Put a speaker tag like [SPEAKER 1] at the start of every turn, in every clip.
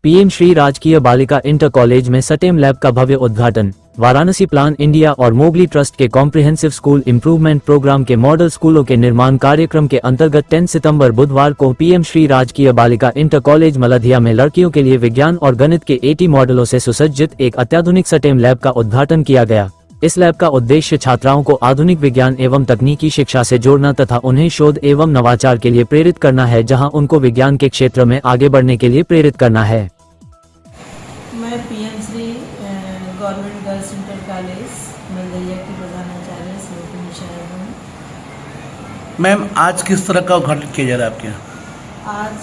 [SPEAKER 1] PM Shri राजकीय बालिका inter college में सटेम लैब का भव्य उद्घाटन। वाराणसी प्लान इंडिया और मोगली ट्रस्ट के कॉम्प्रिहेंसिव स्कूल इम्प्रूवमेंट प्रोग्राम के मॉडल स्कूलों के निर्माण कार्यक्रम के अंतर्गत 10 सितंबर बुधवार को पीएम श्री राजकीय बालिका इंटर कॉलेज मलधिया में लड़कियों के लिए विज्ञान और गणित के 80 मॉडलों से सुसज्जित एक अत्याधुनिक सटेम लैब का उद्घाटन किया गया। इस लैब का उद्देश्य छात्राओं को आधुनिक विज्ञान एवं तकनीकी शिक्षा से जोड़ना तथा उन्हें शोध एवं नवाचार के लिए प्रेरित करना है, जहां उनको विज्ञान के क्षेत्र में आगे बढ़ने के लिए प्रेरित करना है।
[SPEAKER 2] मैं PM Shri government girls inter college Maldhiya की प्रधानाचार्य श्रीमती निशा हूँ।
[SPEAKER 3] मैम, आज किस तरह का उद्घाटन किया जा रहा है आपके यहाँ?
[SPEAKER 2] आज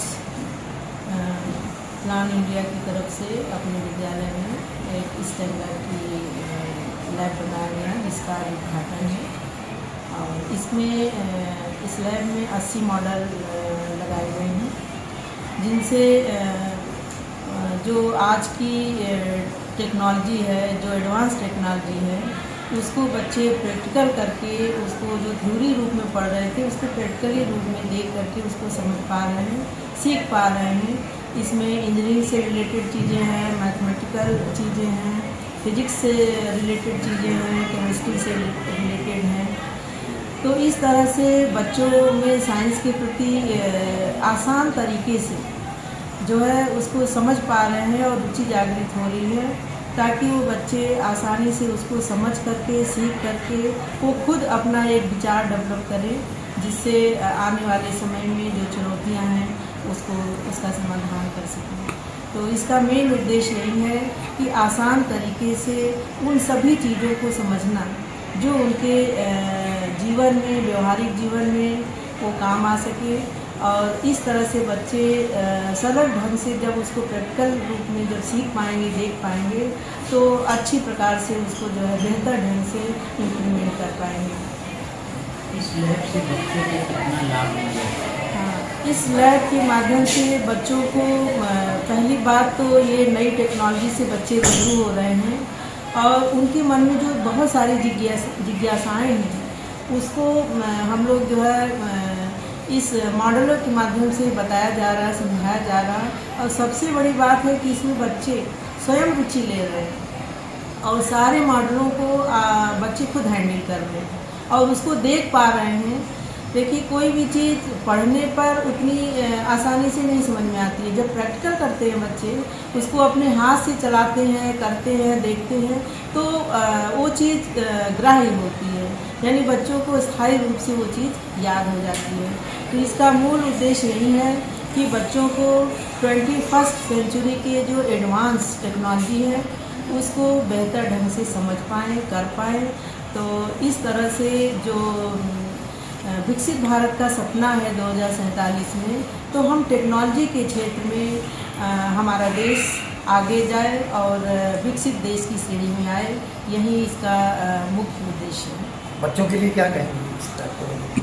[SPEAKER 2] प्लान इंडिया की तरफ से अपने विद्यालय में एक स्टेम लैब की लैब बनाया गया जिसका उद्घाटन है। और इसमें इस लैब में 80 मॉडल लगाए गए हैं, जिनसे जो आज की टेक्नोलॉजी है, जो एडवांस टेक्नोलॉजी है, उसको बच्चे प्रैक्टिकल करके उसको जो थ्योरी रूप में पढ़ रहे थे उसको प्रैक्टिकली रूप में देख करके उसको समझ पा रहे हैं, सीख पा रहे हैं। इसमें इंजीनियरिंग से रिलेटेड चीज़ें हैं, मैथमेटिकल चीज़ें हैं, फिजिक्स से रिलेटेड चीज़ें हैं, केमिस्ट्री से रिलेटेड हैं। तो इस तरह से बच्चों में साइंस के प्रति आसान तरीके से जो है उसको समझ पा रहे हैं और रुचि जागृत हो रही है, ताकि वो बच्चे आसानी से उसको समझ करके सीख करके वो खुद अपना एक विचार डेवलप करें, जिससे आने वाले समय में जो चुनौतियां हैं उसका समाधान कर सकें। तो इसका मेन उद्देश्य यही है कि आसान तरीके से उन सभी चीज़ों को समझना जो उनके जीवन में, व्यवहारिक जीवन में वो काम आ सके। और इस तरह से बच्चे सरल ढंग से जब उसको प्रैक्टिकल रूप में जब सीख पाएंगे, देख पाएंगे, तो अच्छी प्रकार से उसको जो है बेहतर ढंग से इम्प्लीमेंट कर पाएंगे।
[SPEAKER 4] इस लैब से बच्चों को कितना लाभ मिलेगा?
[SPEAKER 2] हाँ, इस लैब के माध्यम से बच्चों को पहली बात तो ये नई टेक्नोलॉजी से बच्चे रूबरू हो रहे हैं और उनके मन में जो बहुत सारी जिज्ञासाएँ हैं उसको हम लोग जो है इस मॉडलों के माध्यम से बताया जा रहा है, समझाया जा रहा है। और सबसे बड़ी बात है कि इसमें बच्चे स्वयं रुचि ले रहे हैं और सारे मॉडलों को बच्चे खुद हैंडल कर रहे हैं और उसको देख पा रहे हैं। देखिए, कोई भी चीज़ पढ़ने पर उतनी आसानी से नहीं समझ में आती है। जब प्रैक्टिकल करते हैं बच्चे, उसको अपने हाथ से चलाते हैं, करते हैं, देखते हैं, तो वो चीज़ ग्राह्य होती है, यानी बच्चों को स्थायी रूप से वो चीज़ याद हो जाती है। तो इसका मूल उद्देश्य यही है कि बच्चों को 21st सेंचुरी के जो एडवांस टेक्नोलॉजी है उसको बेहतर ढंग से समझ पाएँ, कर पाएँ। तो इस तरह से जो विकसित भारत का सपना है 2047 में, तो हम टेक्नोलॉजी के क्षेत्र में हमारा देश आगे जाए और विकसित देश की श्रेणी में आए, यही इसका मुख्य उद्देश्य है।
[SPEAKER 4] बच्चों के लिए क्या कहेंगे?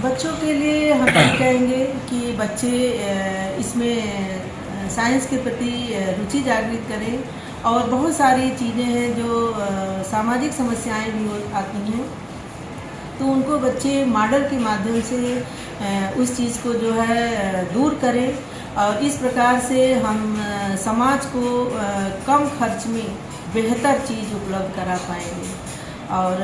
[SPEAKER 2] बच्चों के लिए हम कहेंगे कि बच्चे इसमें साइंस के प्रति रुचि जागृत करें और बहुत सारी चीज़ें हैं जो सामाजिक समस्याएं भी आती हैं, तो उनको बच्चे मॉडल के माध्यम से उस चीज़ को जो है दूर करें और इस प्रकार से हम समाज को कम खर्च में बेहतर चीज़ उपलब्ध करा पाएंगे। और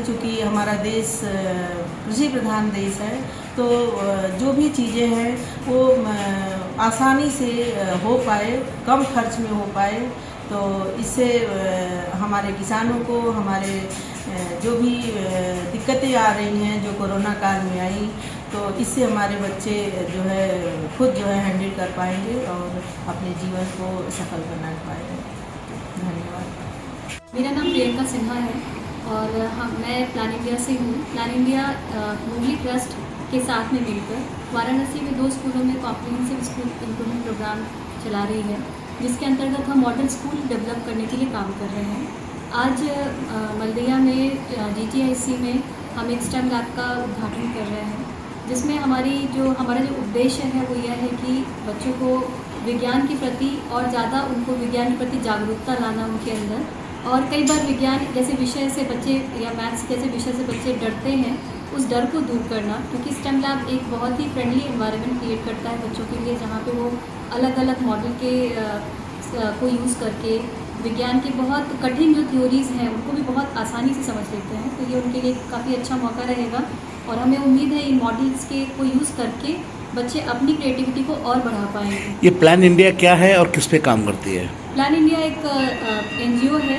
[SPEAKER 2] चूँकि हमारा देश कृषि प्रधान देश है, तो जो भी चीज़ें हैं वो आसानी से हो पाए, कम खर्च में हो पाए, तो इससे हमारे किसानों को, हमारे जो भी दिक्कतें आ रही हैं जो कोरोना काल में आई, तो इससे हमारे बच्चे जो है खुद जो है हैंडल कर पाएंगे और अपने जीवन को सफल बना पाएंगे। धन्यवाद।
[SPEAKER 5] मेरा नाम प्रियंका सिन्हा है और मैं प्लान इंडिया से हूँ। प्लान इंडिया मोगली ट्रस्ट के साथ में मिलकर वाराणसी में 2 स्कूलों में कॉम्प्रिहेंसिव स्कूल इम्प्रूवमेंट प्रोग्राम चला रही है, जिसके अंतर्गत हम मॉडल स्कूल डेवलप करने के लिए काम कर रहे हैं। आज मलधिया में GTIC में हम एक स्टेम लैब का उद्घाटन कर रहे हैं, जिसमें हमारा जो उद्देश्य है वो यह है कि बच्चों को विज्ञान के प्रति और ज़्यादा उनको विज्ञान के प्रति जागरूकता लाना उनके अंदर। और कई बार विज्ञान जैसे विषय से बच्चे या मैथ्स जैसे विषय से बच्चे डरते हैं, उस डर को दूर करना, क्योंकि स्टेम लैब एक बहुत ही फ्रेंडली एनवायरनमेंट क्रिएट करता है बच्चों के लिए, जहाँ पे वो अलग अलग मॉडल के को यूज़ करके विज्ञान की बहुत कठिन जो थ्योरीज़ हैं उनको भी बहुत आसानी से समझ लेते हैं। तो ये उनके लिए काफ़ी अच्छा मौका रहेगा और हमें उम्मीद है इन मॉडल्स के को यूज़ करके बच्चे अपनी क्रिएटिविटी को और बढ़ा पाएंगे।
[SPEAKER 3] ये प्लान इंडिया क्या है और किस पे काम करती है?
[SPEAKER 5] प्लान इंडिया एक NGO है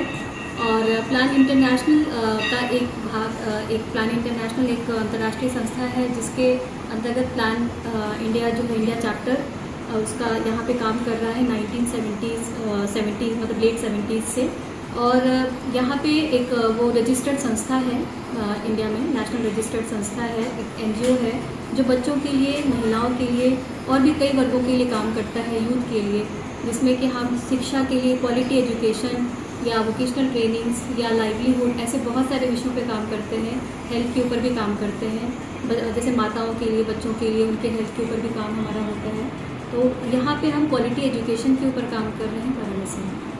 [SPEAKER 5] और प्लान इंटरनेशनल का एक भाग एक प्लान इंटरनेशनल एक अंतर्राष्ट्रीय संस्था है जिसके अंतर्गत प्लान इंडिया जो है इंडिया चैप्टर उसका यहाँ पे काम कर रहा है 1970s मतलब लेट 70s से। और यहाँ पे एक वो रजिस्टर्ड संस्था है इंडिया में, नेशनल रजिस्टर्ड संस्था है, एक NGO है जो बच्चों के लिए, महिलाओं के लिए और भी कई वर्गों के लिए काम करता है, यूथ के लिए, जिसमें कि हम शिक्षा के लिए क्वालिटी एजुकेशन या वोकेशनल ट्रेनिंग्स या लाइवलीहुड ऐसे बहुत सारे विषयों पे काम करते हैं। हेल्थ के ऊपर भी काम करते हैं, जैसे माताओं के लिए, बच्चों के लिए, उनके हेल्थ के ऊपर भी काम हमारा होता है। तो यहाँ पे हम क्वालिटी एजुकेशन के ऊपर काम कर रहे हैं वाराणसी में।